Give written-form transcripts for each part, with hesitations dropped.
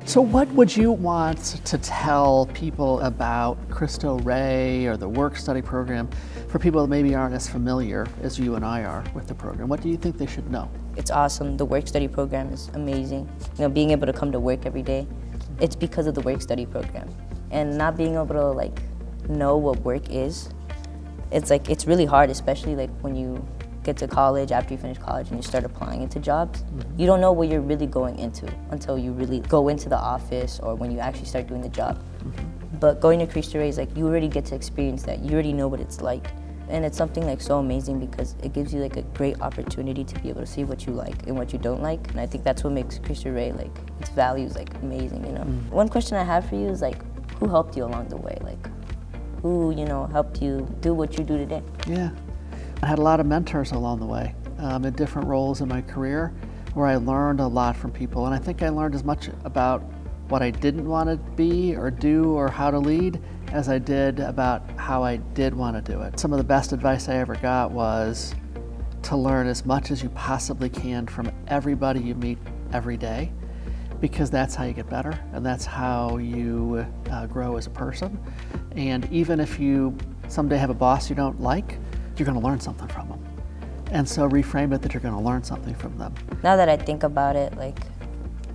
So what would you want to tell people about Cristo Rey or the work study program for people that maybe aren't as familiar as you and I are with the program? What do you think they should know? It's awesome. The work study program is amazing. Being able to come to work every day, it's because of the work study program. And not being able to know what work is, it's really hard, especially when you get to college, after you finish college and you start applying into jobs. Mm-hmm. You don't know what you're really going into until you really go into the office or when you actually start doing the job. Mm-hmm. But going to Cristo Rey is you already get to experience that. You already know what it's like. And it's something so amazing because it gives you a great opportunity to be able to see what you like and what you don't like. And I think that's what makes Cristo Rey, its values amazing, Mm-hmm. One question I have for you is who helped you along the way? Who, helped you do what you do today? Yeah. I had a lot of mentors along the way in different roles in my career where I learned a lot from people. And I think I learned as much about what I didn't want to be or do or how to lead as I did about how I did want to do it. Some of the best advice I ever got was to learn as much as you possibly can from everybody you meet every day, because that's how you get better and that's how you grow as a person. And even if you someday have a boss you don't like, you're going to learn something from them. And so reframe it that you're going to learn something from them. Now that I think about it,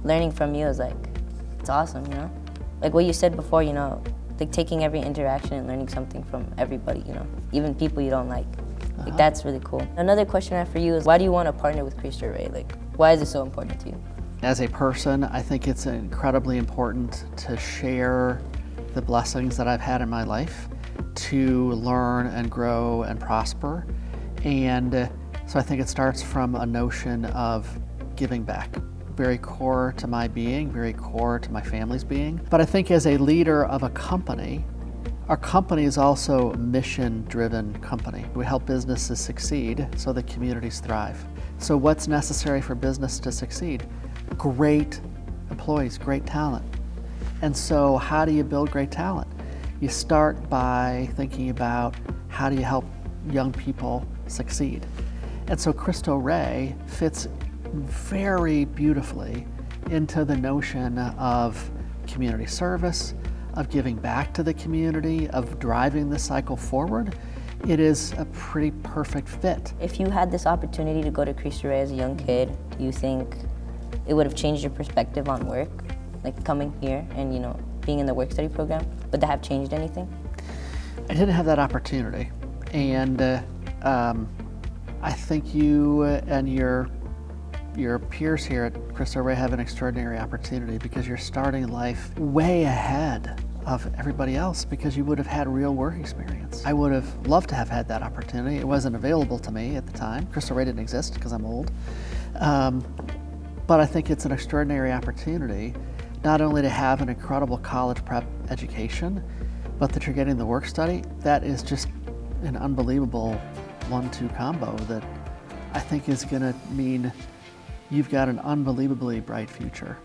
learning from you is it's awesome, what you said before, taking every interaction and learning something from everybody, even people you don't like. That's really cool. Another question I have for you is, why do you want to partner with Cristo Rey? Why is it so important to you? As a person, I think it's incredibly important to share the blessings that I've had in my life, to learn and grow and prosper. And so I think it starts from a notion of giving back, very core to my being, very core to my family's being. But I think as a leader of a company, our company is also a mission-driven company. We help businesses succeed so that communities thrive. So what's necessary for business to succeed? Great employees, great talent. And so how do you build great talent? You start by thinking about how do you help young people succeed. And so Cristo Rey fits very beautifully into the notion of community service, of giving back to the community, of driving the cycle forward. It is a pretty perfect fit. If you had this opportunity to go to Cristo Rey as a young kid, do you think it would have changed your perspective on work? Coming here and, being in the work study program, would that have changed anything? I didn't have that opportunity. And I think you and your peers here at Cristo Rey have an extraordinary opportunity because you're starting life way ahead of everybody else because you would have had real work experience. I would have loved to have had that opportunity. It wasn't available to me at the time. Cristo Rey didn't exist because I'm old. But I think it's an extraordinary opportunity not only to have an incredible college prep education, but that you're getting the work study. That is just an unbelievable 1-2 combo that I think is going to mean you've got an unbelievably bright future.